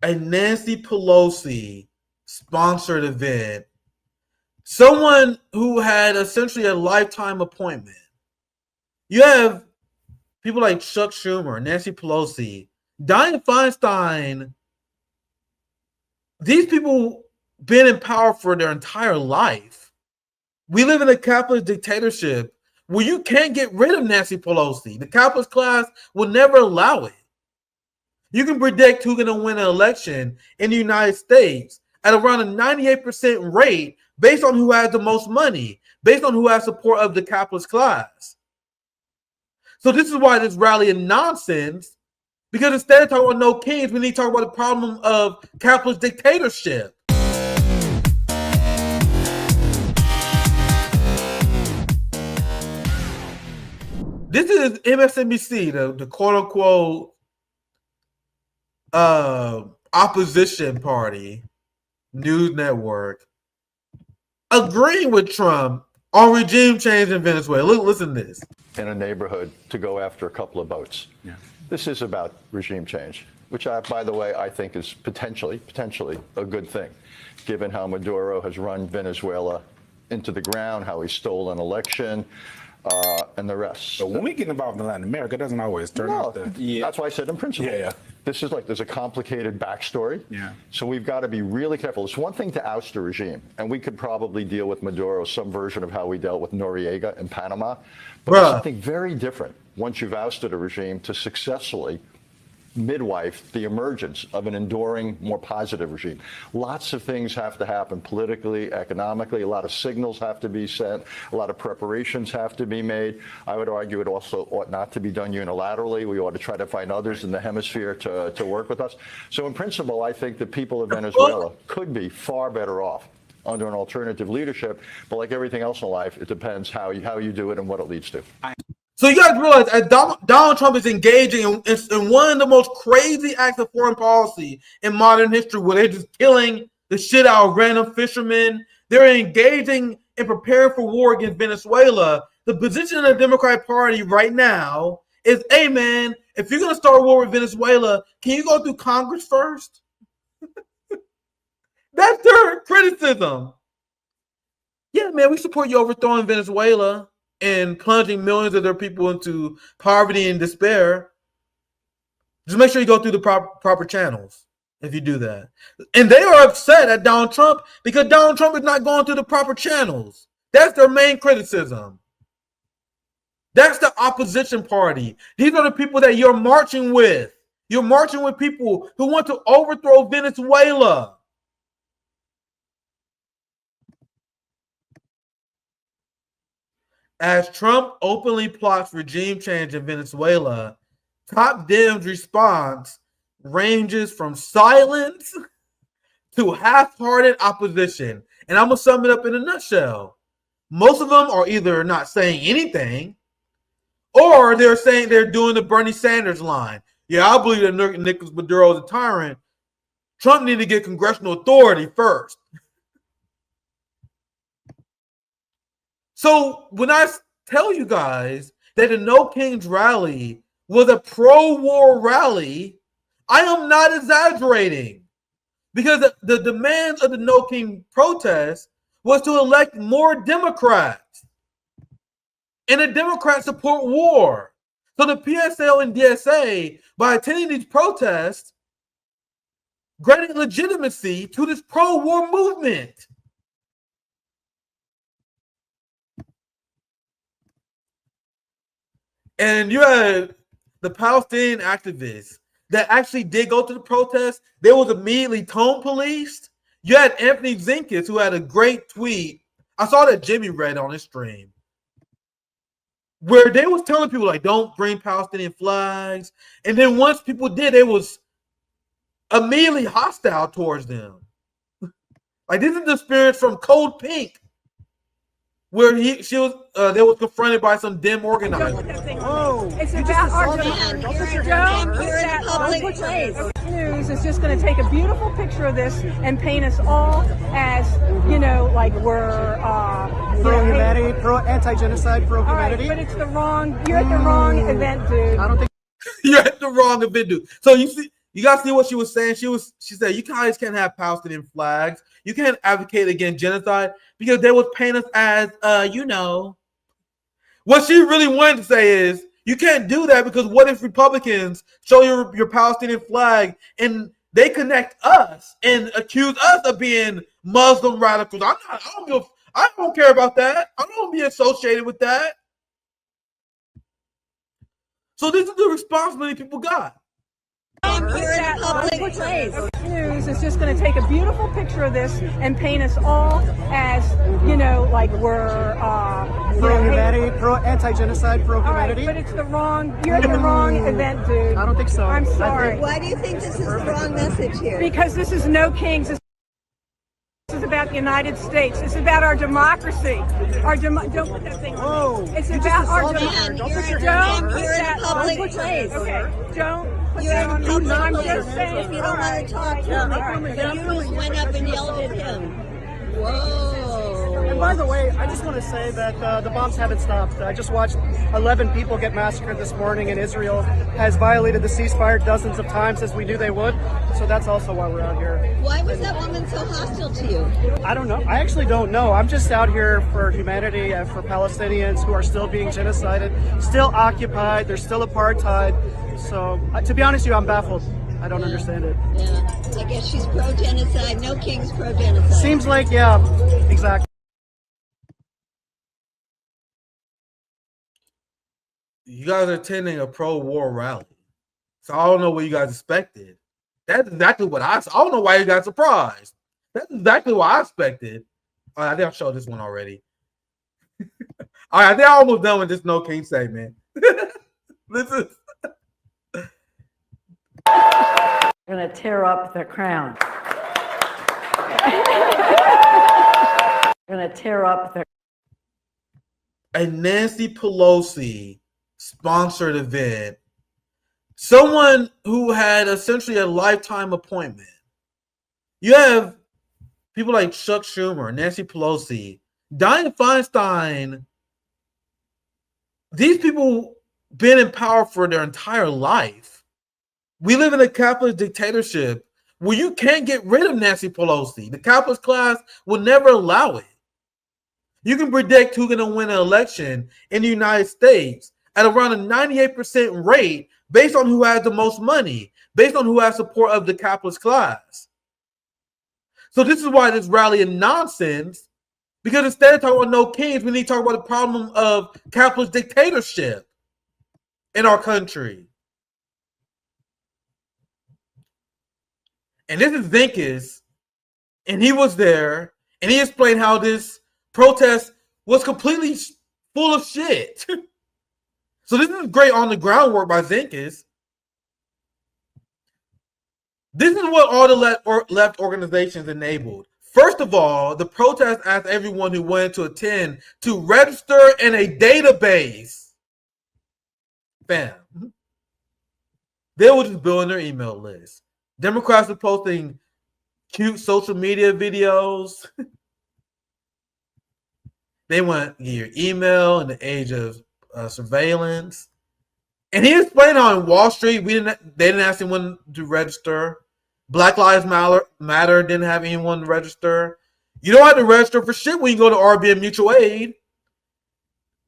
a Nancy Pelosi sponsored event, someone who had essentially a lifetime appointment. You have people like Chuck Schumer, Nancy Pelosi, Dianne Feinstein. These people been in power for their entire life. We live in a capitalist dictatorship where you can't get rid of Nancy Pelosi. The capitalist class will never allow it. You can predict who's going to win an election in the United States at around a 98% rate based on who has the most money, based on who has support of the capitalist class. So this is why this rally is nonsense, because instead of talking about no kings, we need to talk about the problem of capitalist dictatorship. This is MSNBC, the quote-unquote opposition party news network, agreeing with Trump on regime change in Venezuela. Listen to this. In a neighborhood to go after a couple of boats. Yeah. This is about regime change, which, by the way, I think is potentially a good thing, given how Maduro has run Venezuela into the ground, how he stole an election, and the rest. But when we get involved in Latin America, it doesn't always turn out that. Yeah. That's why I said in principle. Yeah. This is there's a complicated backstory. Yeah. So we've got to be really careful. It's one thing to oust a regime, and we could probably deal with Maduro some version of how we dealt with Noriega in Panama. But it's something very different once you've ousted a regime to successfully midwife the emergence of an enduring, more positive regime. Lots of things have to happen politically, economically. A lot of signals have to be sent. A lot of preparations have to be made. I would argue it also ought not to be done unilaterally. We ought to try to find others in the hemisphere to work with us. So in principle, I think the people of Venezuela could be far better off under an alternative leadership. But like everything else in life, it depends how you do it and what it leads to. So you guys realize Donald Trump is engaging in one of the most crazy acts of foreign policy in modern history, where they're just killing the shit out of random fishermen. They're engaging in preparing for war against Venezuela. The position of the Democratic Party right now is, hey man, if you're going to start a war with Venezuela, can you go through Congress first? That's their criticism. Yeah, man, we support you overthrowing Venezuela and plunging millions of their people into poverty and despair. Just make sure you go through the proper channels if you do that. And they are upset at Donald Trump because Donald Trump is not going through the proper channels. That's their main criticism. That's the opposition party. These are the people that you're marching with. You're marching with people who want to overthrow Venezuela. As Trump openly plots regime change in Venezuela, top Dems' response ranges from silence to half-hearted opposition. And I'm going to sum it up in a nutshell. Most of them are either not saying anything, or they're saying they're doing the Bernie Sanders line. Yeah, I believe that Nicolas Maduro is a tyrant. Trump needs to get congressional authority first. So when I tell you guys that the No Kings rally was a pro-war rally, I am not exaggerating, because the demands of the No King protest was to elect more Democrats, and the Democrats support war. So the PSL and DSA, by attending these protests, granted legitimacy to this pro-war movement. And you had the Palestinian activists that actually did go to the protest. They was immediately tone policed. You had Anthony Zinkis, who had a great tweet. I saw that Jimmy read on his stream, where they was telling people, like, don't bring Palestinian flags. And then once people did, they was immediately hostile towards them. Like, this is the experience from Cold Pink, where they was confronted by some dim organizer. Oh, it's about our man. You're in public place. News is just going to take a beautiful picture of this and paint us all as, like we're pro-humanity, anti-genocide, pro-humanity. Right, but you're at the wrong event, dude. I don't think you're at the wrong event, dude. So you You guys see what she was saying? She said, you guys can't have Palestinian flags. You can't advocate against genocide because they would paint us as, What she really wanted to say is, you can't do that because what if Republicans show your Palestinian flag and they connect us and accuse us of being Muslim radicals? I don't care about that. I don't want to be associated with that. So this is the responsibility people got. News is just going to take a beautiful picture of this and paint us all as, like we're pro-humanity, anti-genocide, pro-humanity. But it's you're at the wrong event, dude. I don't think so. I'm sorry. Why do you think this is the wrong message here? Because this is no kings. This is about the United States. It's about our democracy. Don't put that thing on. Whoa. It's about our Man, democracy. you're in a public place. Okay, don't put You're that in a on me. public I'm place. just saying. If you don't want to talk to me, but you just went up and yelled at him. Whoa. And by the way, I just want to say that the bombs haven't stopped. I just watched 11 people get massacred this morning, and Israel has violated the ceasefire dozens of times, as we knew they would. So that's also why we're out here. Why was that woman so hostile to you? I don't know. I actually don't know. I'm just out here for humanity and for Palestinians who are still being genocided, still occupied. There's still apartheid. So to be honest with you, I'm baffled. I don't understand it. Yeah. I guess she's pro-genocide. No king's pro-genocide. Seems like, yeah, exactly. You guys are attending a pro-war rally. So I don't know what you guys expected. That's exactly what I don't know why you got surprised. That's exactly what I expected. All right, I think I showed this one already. All right, I think I'm almost done with this no king segment. Listen. We're going to tear up the crown. We're going to tear up the. A Nancy Pelosi sponsored event. Someone who had essentially a lifetime appointment. You have people like Chuck Schumer, Nancy Pelosi, Dianne Feinstein. These people been in power for their entire life. We live in a capitalist dictatorship where you can't get rid of Nancy Pelosi. The capitalist class will never allow it. You can predict who's going to win an election in the United States at around a 98% rate based on who has the most money, based on who has support of the capitalist class. So this is why this rally is nonsense, because instead of talking about no kings, we need to talk about the problem of capitalist dictatorship in our country. And this is Zinkis, and he was there, and he explained how this protest was completely full of shit. So this is great on the groundwork by Zinkis. This is what all the left organizations enabled. First of all, the protest asked everyone who wanted to attend to register in a database. Bam. They were just building their email list. Democrats are posting cute social media videos. They want your email in the age of surveillance. And he explained how in Wall Street, they didn't ask anyone to register. Black Lives Matter didn't have anyone to register. You don't have to register for shit when you go to RBN Mutual Aid.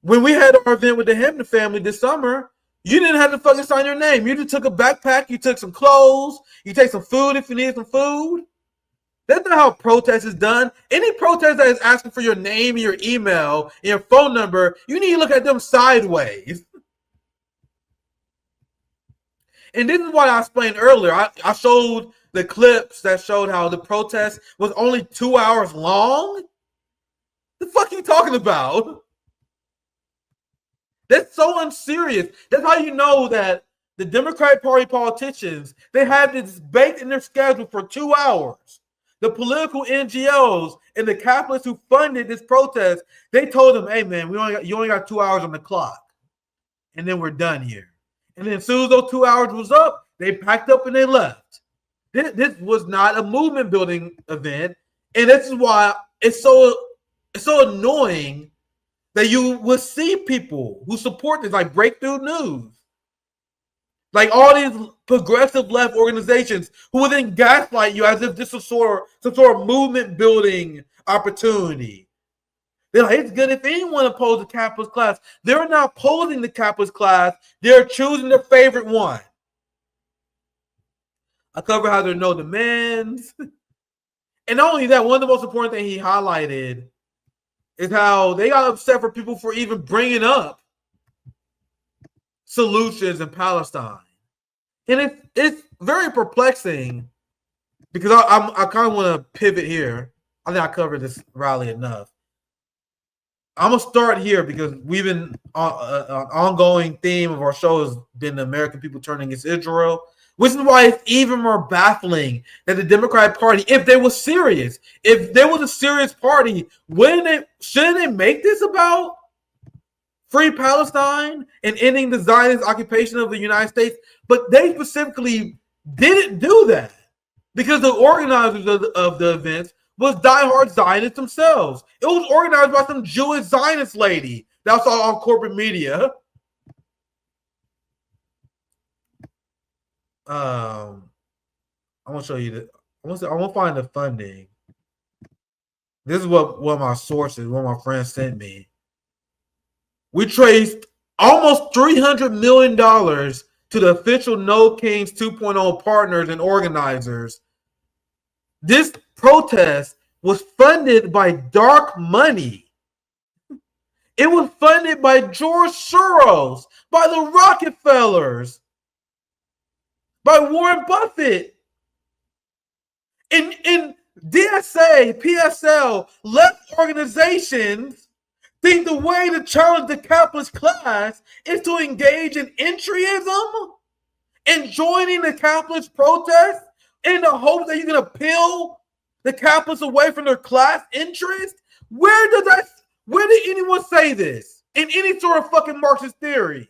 When we had our event with the Hampton family this summer, you didn't have to fucking sign your name. You just took a backpack, you took some clothes, you take some food if you need some food. That's not how protest is done. Any protest that is asking for your name, your email, and your phone number, you need to look at them sideways. And this is what I explained earlier. I showed the clips that showed how the protest was only 2 hours long. The fuck are you talking about? That's so unserious. That's how you know that the Democratic Party politicians, they have this baked in their schedule for 2 hours. The political NGOs and the capitalists who funded this protest, they told them, hey man, you only got 2 hours on the clock. And then we're done here. And then as soon as those 2 hours was up, they packed up and they left. This was not a movement building event. And this is why it's so annoying that you will see people who support this, like Breakthrough News. Like all these progressive left organizations who will then gaslight you as if this is some sort of movement building opportunity. They're like, it's good if anyone opposes the capitalist class. They're not opposing the capitalist class. They're choosing their favorite one. I cover how there are no demands. And not only that, one of the most important things he highlighted is how they got upset for people for even bringing up solutions in Palestine. And it's very perplexing because I kind of want to pivot here. I think I covered this rally enough. I'm going to start here because we've been an ongoing theme of our show has been the American people turning against Israel, which is why it's even more baffling that the Democratic Party, if they were serious, if they was a serious party, shouldn't they make this about free Palestine and ending the Zionist occupation of the United States? But they specifically didn't do that because the organizers of the events was diehard Zionists themselves. It was organized by some Jewish Zionist lady that was all on corporate media. I want to show you that. I want to find the funding. This is what one of my sources, one of my friends sent me. We traced almost $300 million to the official No Kings 2.0 partners and organizers. This protest was funded by dark money. It was funded by George Soros, by the Rockefellers, by Warren Buffett. In DSA, PSL, left organizations think the way to challenge the capitalist class is to engage in entryism and joining the capitalist protest in the hope that you're going to peel the capitalists away from their class interest? Where did anyone say this in any sort of fucking Marxist theory?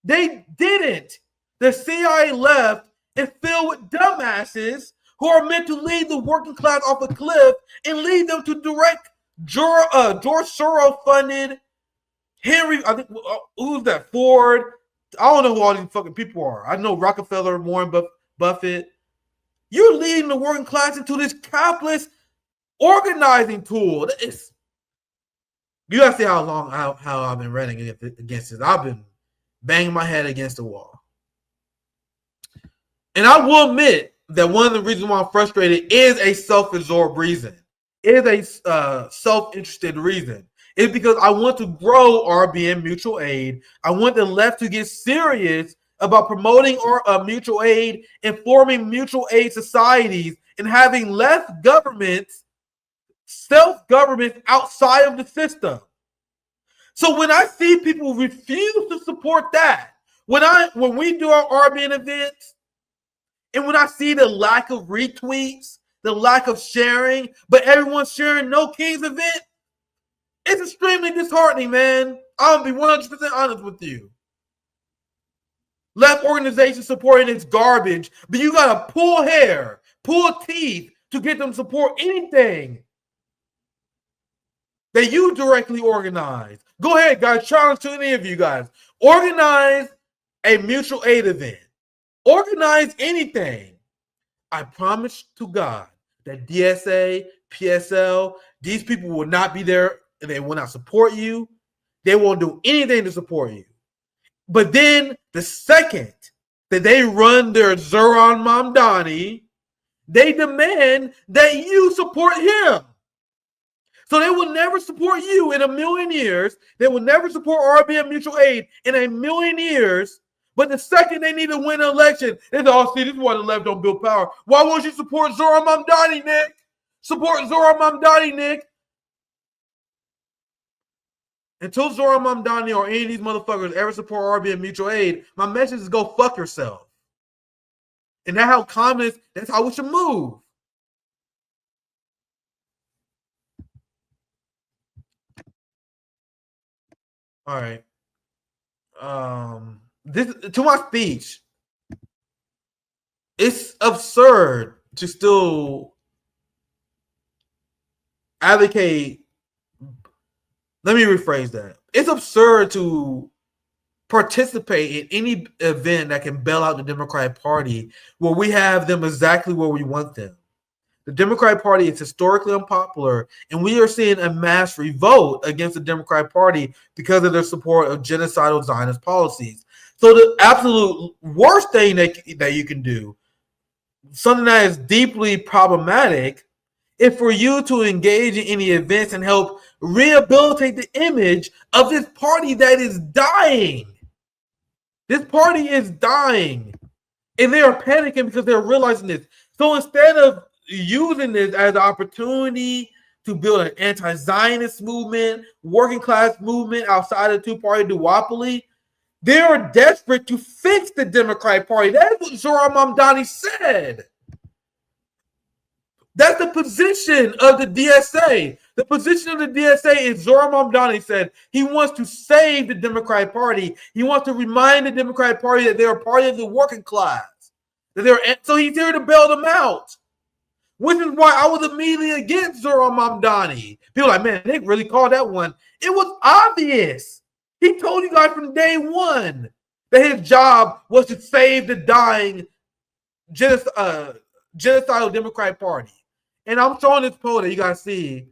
They didn't. The CIA left is filled with dumbasses who are meant to lead the working class off a cliff and lead them to direct George Soros funded Henry, I think, who's that? Ford. I don't know who all these fucking people are. I know Rockefeller, Warren Buffett. You're leading the working class into this capitalist organizing tool. You gotta see how I've been running against this. I've been banging my head against the wall. And I will admit that one of the reasons why I'm frustrated is a self-absorbed reason. It is a self-interested reason. It's because I want to grow RBN mutual aid. I want the left to get serious about promoting mutual aid and forming mutual aid societies and having less governments, self-government outside of the system. So when I see people refuse to support that, when we do our RBN events, and when I see the lack of retweets, the lack of sharing, but everyone's sharing No Kings event, it's extremely disheartening, man. I'll be 100% honest with you. Left organizations supporting it's garbage, but you gotta pull hair, pull teeth to get them to support anything that you directly organize. Go ahead, guys. Challenge to any of you guys. Organize a mutual aid event. Organize anything. I promise to God that DSA, PSL, these people will not be there and they will not support you. They won't do anything to support you. But then the second that they run their Zoran Mamdani, they demand that you support him. So they will never support you in a million years. They will never support RBN Mutual Aid in a million years. But the second they need to win an election, they say, oh, see, this is why the left don't build power. Why won't you support Zoran Mamdani, Nick? Support Zoran Mamdani, Nick. Until Zoran Mamdani or any of these motherfuckers ever support RBN Mutual Aid, my message is go fuck yourself. And that's how communists, that's how we should move. All right. This to my speech, it's absurd to still advocate. Let me rephrase that. It's absurd to participate in any event that can bail out the Democratic Party where we have them exactly where we want them. The Democratic Party is historically unpopular, and we are seeing a mass revolt against the Democratic Party because of their support of genocidal Zionist policies. So the absolute worst thing that you can do, something that is deeply problematic, is for you to engage in any events and help rehabilitate the image of this party that is dying. This party is dying, and they are panicking because they're realizing this. So instead of using this as an opportunity to build an anti-Zionist movement, working class movement outside of the two-party duopoly, they are desperate to fix the Democratic Party. That's what Zohran Mamdani said. That's the position of the DSA. The position of the DSA is Zohran Mamdani said he wants to save the Democratic Party. He wants to remind the Democratic Party that they are part of the working class. So he's here to bail them out. Which is why I was immediately against Zohran Mamdani. People are like, man, Nick really called that one. It was obvious. He told you guys from day one that his job was to save the dying genocidal Democratic Party. And I'm showing this poll that you guys see.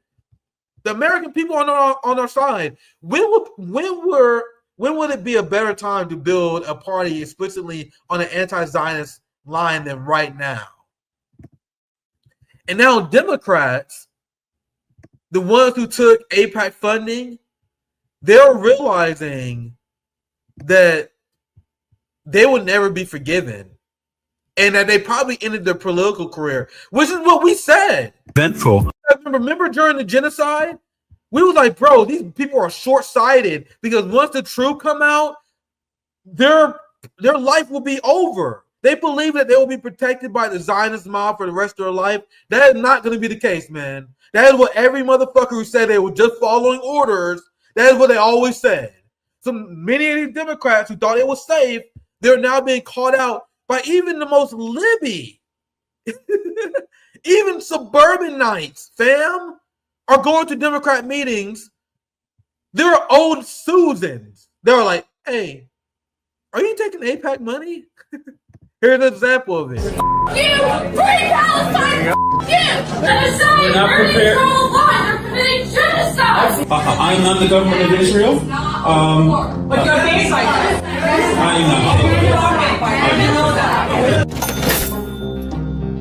The American people on our side. When would it be a better time to build a party explicitly on an anti-Zionist line than right now? And now Democrats, the ones who took AIPAC funding, they're realizing that they will never be forgiven and that they probably ended their political career, which is what we said. Eventful. Remember during the genocide, we was like, bro, these people are short-sighted because once the truth come out, their life will be over. They believe that they will be protected by the Zionist mob for the rest of their life. That is not going to be the case, man. That is what every motherfucker who said they were just following orders, that is what they always said. So many of these Democrats who thought it was safe, they're now being caught out by even the most libby. Even suburbanites, fam, are going to Democrat meetings. They're old Susans. They're like, hey, are you taking AIPAC money? Here's an example of it. You free Palestine! You! Genocide! They're pro-life! They're committing genocide! I'm not the government of Israel. But you're being like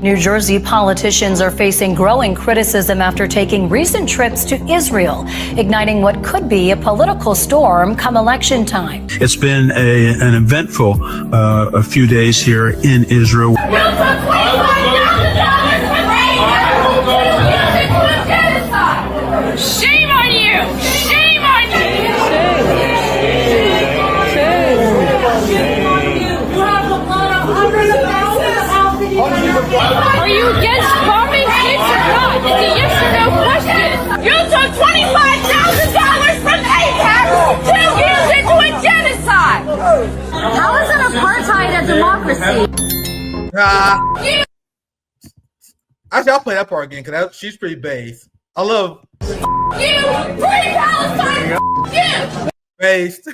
New Jersey politicians are facing growing criticism after taking recent trips to Israel, igniting what could be a political storm come election time. It's been an eventful a few days here in Israel. Shame on you! Shame on you! You have the blood of hundreds of thousands of Are you against bombing kids or not? It's a yes or no question. You took $25,000 from AIPAC to use it to a genocide. How is an apartheid a democracy? Actually, I'll play that part again because she's pretty base. I love you free Palestine. You based.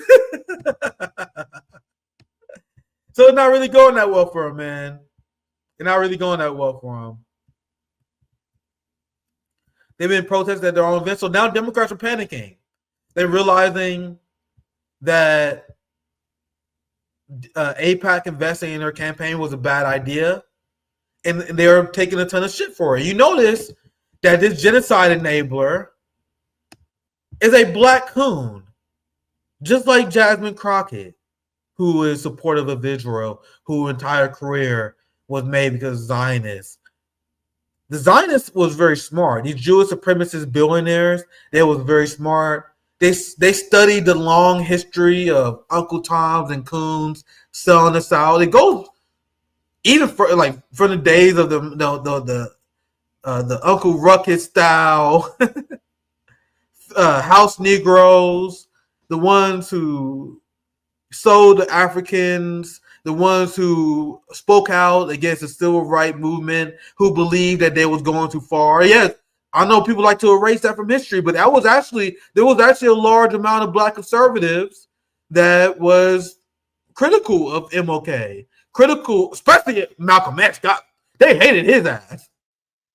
So it's not really going that well for him, man. It's not really going that well for him. They've been protesting at their own events. So now Democrats are panicking. They're realizing that AIPAC investing in their campaign was a bad idea. And they're taking a ton of shit for it. You notice that this genocide enabler is a black coon, just like Jasmine Crockett, who is supportive of Israel, whose entire career was made because of Zionists. The Zionists was very smart. These Jewish supremacist billionaires, they was very smart. They studied the long history of Uncle Toms and coons selling us out. It goes even from the days of the Uncle Ruckus style house Negroes, the ones who sold the Africans, the ones who spoke out against the civil rights movement, who believed that they was going too far. Yes, I know people like to erase that from history, but there was actually a large amount of black conservatives that was critical of MLK, critical, especially Malcolm X. They hated his ass.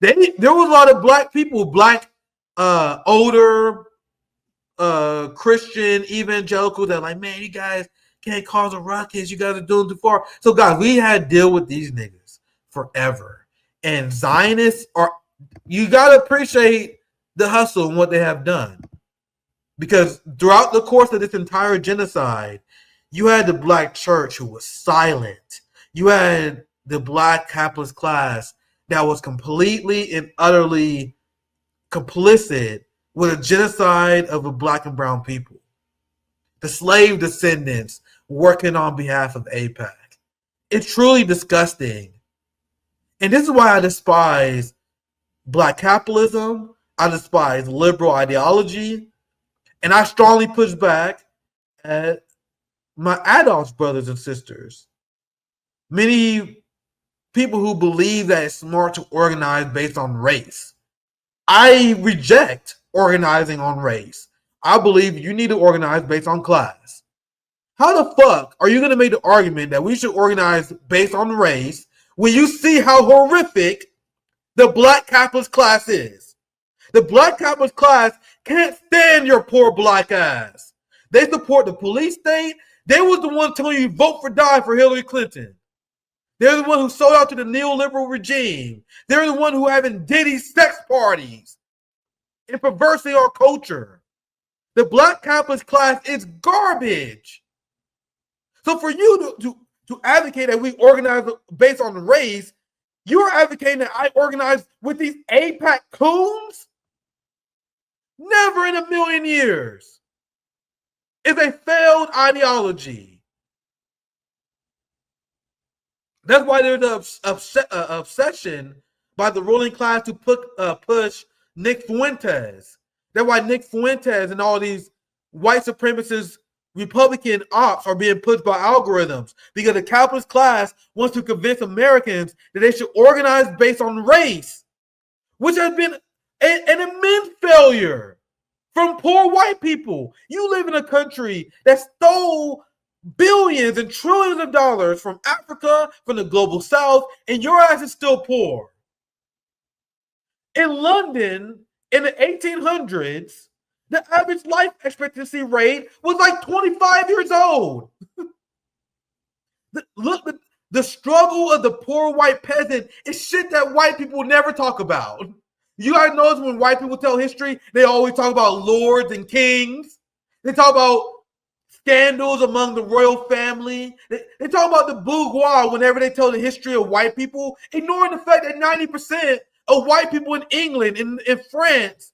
There was a lot of black people, older, Christian evangelicals that like, man, you guys can't cause a ruckus. You guys are doing too far. So, guys, we had to deal with these niggas forever. And Zionists you got to appreciate the hustle and what they have done. Because throughout the course of this entire genocide, you had the black church who was silent. You had the black capitalist class that was completely and utterly complicit with a genocide of the black and brown people. The slave descendants working on behalf of AIPAC. It's truly disgusting. And this is why I despise black capitalism. I despise liberal ideology. And I strongly push back at my adult brothers and sisters. Many people who believe that it's smart to organize based on race. I reject organizing on race. I believe you need to organize based on class. How the fuck are you going to make the argument that we should organize based on race when you see how horrific the black capitalist class is? The black capitalist class can't stand your poor black ass. They support the police state. They was the one telling you vote for die for Hillary Clinton. They're the one who sold out to the neoliberal regime. They're the one who having Diddy sex parties and perversing our culture. The black capitalist class is garbage. So for you to advocate that we organize based on race, you're advocating that I organize with these AIPAC coons? Never in a million years. It's a failed ideology. That's why there's an obsession by the ruling class to push Nick Fuentes. That's why Nick Fuentes and all these white supremacist Republican ops are being pushed by algorithms, because the capitalist class wants to convince Americans that they should organize based on race, which has been an immense failure from poor white people. You live in a country that stole billions and trillions of dollars from Africa, from the global south, and your ass is still poor. In London, in the 1800s, the average life expectancy rate was like 25 years old. The struggle of the poor white peasant is shit that white people never talk about. You guys notice when white people tell history, they always talk about lords and kings. They talk about scandals among the royal family. They talk about the bourgeois whenever they tell the history of white people, ignoring the fact that 90% of white people in England and in France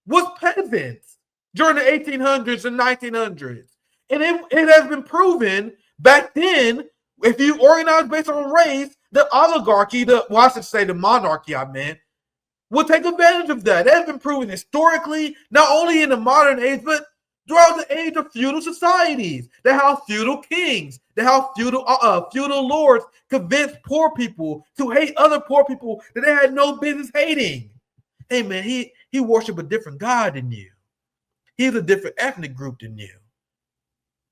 was peasants during the 1800s and 1900s. And it has been proven back then, if you organize based on race, the oligarchy, the monarchy, will take advantage of that. That has been proven historically, not only in the modern age, but throughout the age of feudal societies. That how feudal kings, that how feudal lords convinced poor people to hate other poor people that they had no business hating. Hey man, he worshiped a different God than you. He's a different ethnic group than you.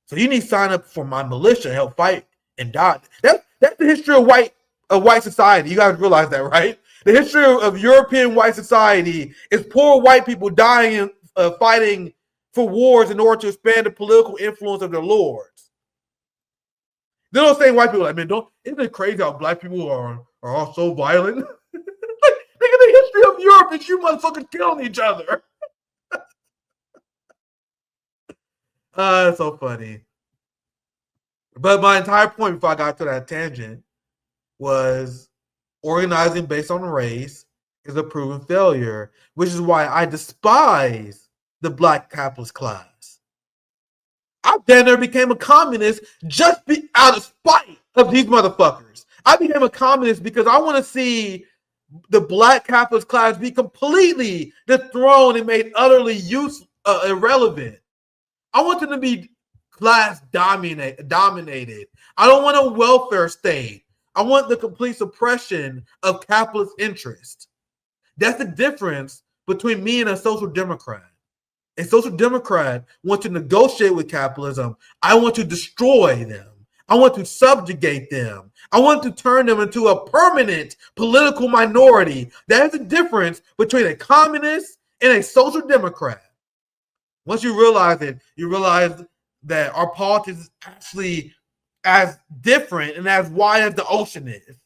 So you need to sign up for my militia and help fight and die. That's the history of white society. You guys realize that, right? The history of European white society is poor white people dying and fighting for wars in order to expand the political influence of their lords. They don't say white people like, man, isn't it crazy how black people are all so violent? Think of the history of Europe and you motherfuckers killing each other. It's so funny. But my entire point before I got to that tangent was organizing based on race is a proven failure, which is why I despise the black capitalist class. I then there became a communist just out of spite of these motherfuckers. I became a communist because I want to see the black capitalist class be completely dethroned and made utterly irrelevant. I want them to be class dominated. I don't want a welfare state. I want the complete suppression of capitalist interest. That's the difference between me and a social democrat. A social democrat wants to negotiate with capitalism. I want to destroy them. I want to subjugate them. I want to turn them into a permanent political minority. That is the difference between a communist and a social democrat. Once you realize it, you realize that our politics is actually as different and as wide as the ocean is.